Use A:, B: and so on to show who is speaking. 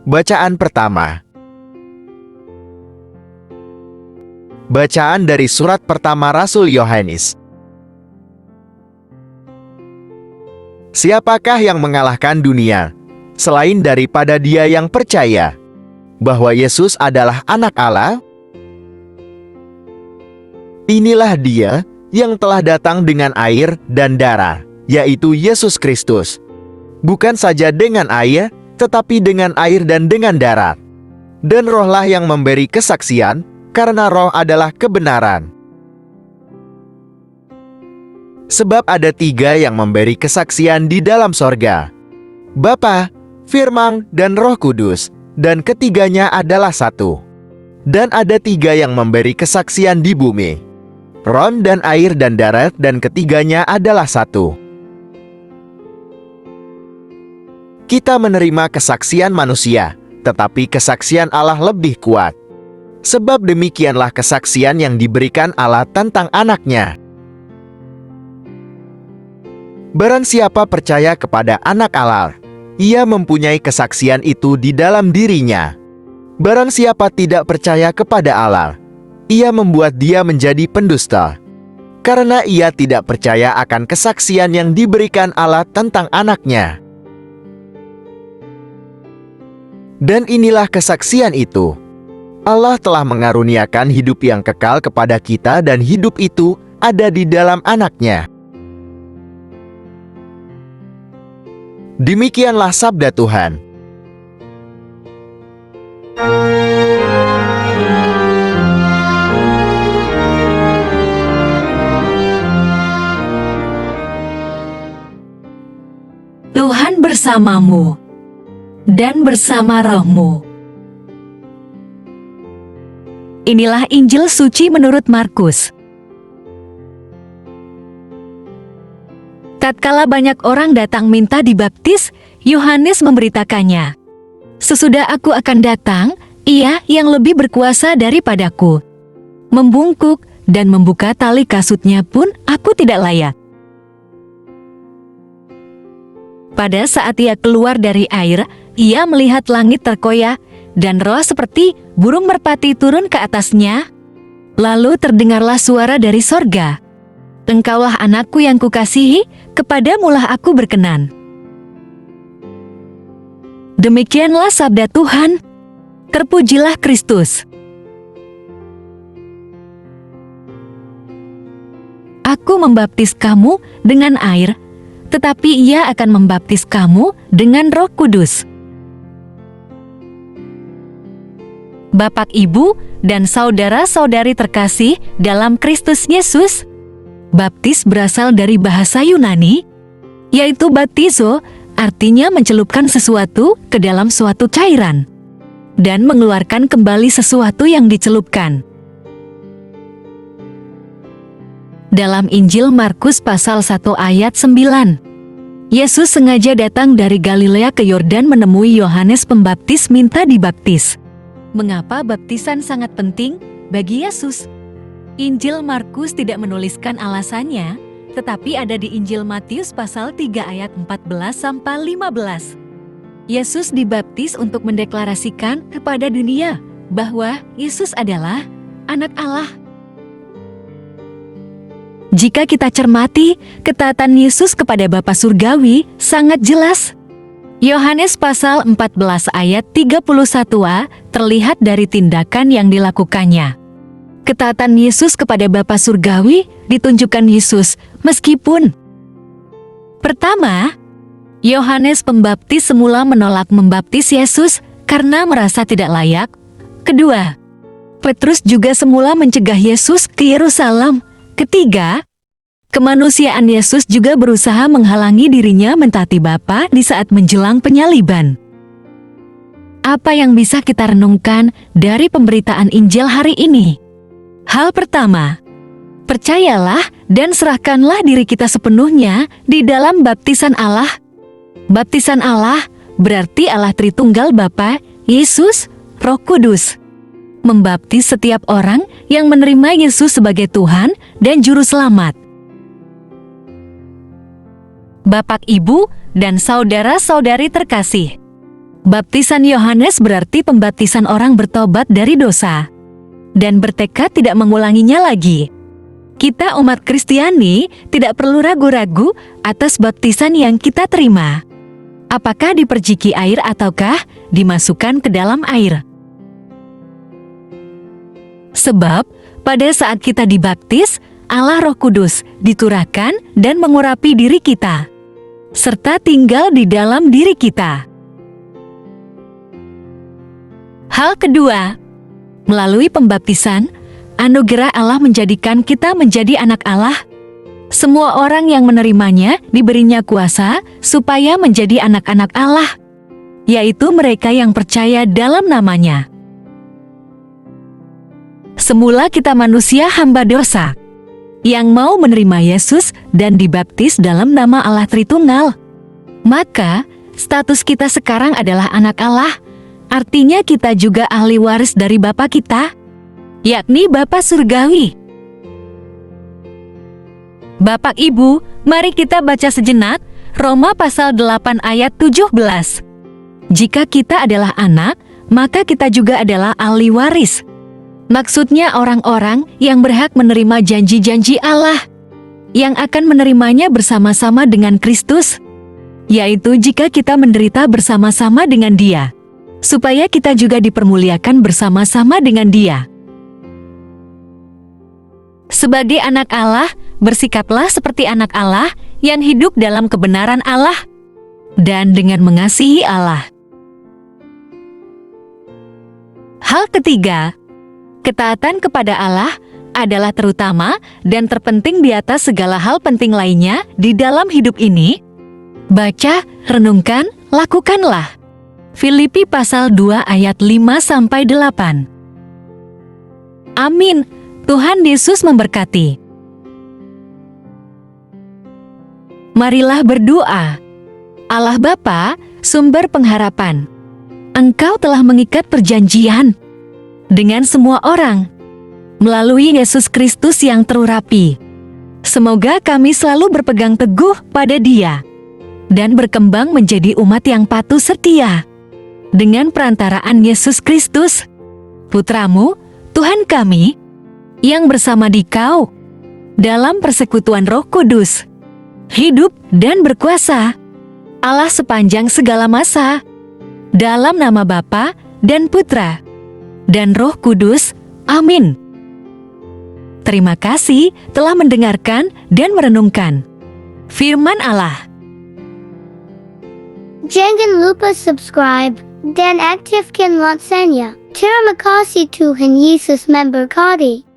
A: Bacaan pertama. Bacaan dari surat pertama Rasul Yohanes. Siapakah yang mengalahkan dunia, selain daripada dia yang percaya bahwa Yesus adalah Anak Allah? Inilah dia yang telah datang dengan air dan darah, yaitu Yesus Kristus. Bukan saja dengan air, tetapi dengan air dan dengan darah. Dan Roh-lah yang memberi kesaksian, karena Roh adalah kebenaran. Sebab ada 3 yang memberi kesaksian di dalam sorga, Bapa, Firman, dan Roh Kudus, dan ketiganya adalah satu. Dan ada 3 yang memberi kesaksian di bumi, Roh dan air dan darat, dan ketiganya adalah satu. Kita menerima kesaksian manusia, tetapi kesaksian Allah lebih kuat. Sebab demikianlah kesaksian yang diberikan Allah tentang Anak-Nya. Barang siapa percaya kepada Anak Allah, ia mempunyai kesaksian itu di dalam dirinya. Barang siapa tidak percaya kepada Allah, ia membuat dia menjadi pendusta, karena ia tidak percaya akan kesaksian yang diberikan Allah tentang Anak-Nya. Dan inilah kesaksian itu, Allah telah mengaruniakan hidup yang kekal kepada kita, dan hidup itu ada di dalam Anak-Nya. Demikianlah sabda Tuhan.
B: Tuhan bersamamu dan bersama rohmu. Inilah Injil suci menurut Markus. Tatkala banyak orang datang minta dibaptis, Yohanes memberitakannya, "Sesudah aku akan datang, ia yang lebih berkuasa daripadaku. Membungkuk dan membuka tali kasutnya pun aku tidak layak." Pada saat ia keluar dari air, ia melihat langit terkoyak, dan Roh seperti burung merpati turun ke atasnya. Lalu terdengarlah suara dari sorga, "Engkaulah Anakku yang kukasihi, kepadamulah aku berkenan." Demikianlah sabda Tuhan. Terpujilah Kristus. Aku membaptis kamu dengan air, tetapi ia akan membaptis kamu dengan Roh Kudus. Bapak, Ibu, dan saudara-saudari terkasih dalam Kristus Yesus, baptis berasal dari bahasa Yunani, yaitu baptizo, artinya mencelupkan sesuatu ke dalam suatu cairan, dan mengeluarkan kembali sesuatu yang dicelupkan. Dalam Injil Markus pasal 1 ayat 9, Yesus sengaja datang dari Galilea ke Yordan menemui Yohanes Pembaptis minta dibaptis. Mengapa baptisan sangat penting bagi Yesus? Injil Markus tidak menuliskan alasannya, tetapi ada di Injil Matius pasal 3 ayat 14-15. Yesus dibaptis untuk mendeklarasikan kepada dunia bahwa Yesus adalah Anak Allah. Jika kita cermati, ketaatan Yesus kepada Bapa Surgawi sangat jelas. Yohanes pasal 14 ayat 31a terlihat dari tindakan yang dilakukannya. Ketaatan Yesus kepada Bapa Surgawi ditunjukkan Yesus meskipun pertama, Yohanes Pembaptis semula menolak membaptis Yesus karena merasa tidak layak. Kedua, Petrus juga semula mencegah Yesus ke Yerusalem. Ketiga, kemanusiaan Yesus juga berusaha menghalangi dirinya mentaati Bapa di saat menjelang penyaliban. Apa yang bisa kita renungkan dari pemberitaan Injil hari ini? Hal pertama, percayalah dan serahkanlah diri kita sepenuhnya di dalam baptisan Allah. Baptisan Allah berarti Allah Tritunggal Bapa, Yesus, Roh Kudus. Membaptis setiap orang yang menerima Yesus sebagai Tuhan dan Juru Selamat. Bapak, Ibu, dan saudara-saudari terkasih, baptisan Yohanes berarti pembaptisan orang bertobat dari dosa dan bertekad tidak mengulanginya lagi. Kita umat Kristiani tidak perlu ragu-ragu atas baptisan yang kita terima. Apakah diperciki air ataukah dimasukkan ke dalam air? Sebab pada saat kita dibaptis, Allah Roh Kudus diturahkan dan mengurapi diri kita, serta tinggal di dalam diri kita. Hal kedua, melalui pembaptisan, anugerah Allah menjadikan kita menjadi anak Allah. Semua orang yang menerimanya diberinya kuasa supaya menjadi anak-anak Allah, yaitu mereka yang percaya dalam namanya. Semula kita manusia hamba dosa, yang mau menerima Yesus dan dibaptis dalam nama Allah Tritunggal. Maka, status kita sekarang adalah anak Allah. Artinya kita juga ahli waris dari Bapa kita, yakni Bapa Surgawi. Bapak, Ibu, mari kita baca sejenak Roma pasal 8 ayat 17. Jika kita adalah anak, maka kita juga adalah ahli waris. Maksudnya orang-orang yang berhak menerima janji-janji Allah, yang akan menerimanya bersama-sama dengan Kristus, yaitu jika kita menderita bersama-sama dengan Dia, supaya kita juga dipermuliakan bersama-sama dengan Dia. Sebagai anak Allah, bersikaplah seperti anak Allah yang hidup dalam kebenaran Allah dan dengan mengasihi Allah. Hal ketiga, ketaatan kepada Allah adalah terutama dan terpenting di atas segala hal penting lainnya di dalam hidup ini. Baca, renungkan, lakukanlah. Filipi pasal 2 ayat 5-8. Amin. Tuhan Yesus memberkati. Marilah berdoa. Allah Bapa, sumber pengharapan, Engkau telah mengikat perjanjian dengan semua orang melalui Yesus Kristus yang terurapi. Semoga kami selalu berpegang teguh pada Dia dan berkembang menjadi umat yang patuh setia dengan perantaraan Yesus Kristus, Putra-Mu, Tuhan kami, yang bersama Dikau dalam persekutuan Roh Kudus, hidup dan berkuasa, Allah sepanjang segala masa, dalam nama Bapa dan Putra dan Roh Kudus. Amin. Terima kasih telah mendengarkan dan merenungkan firman Allah.
C: Jangan lupa subscribe dan aktifkan loncengnya. Terima kasih Tuhan Yesus memberkati.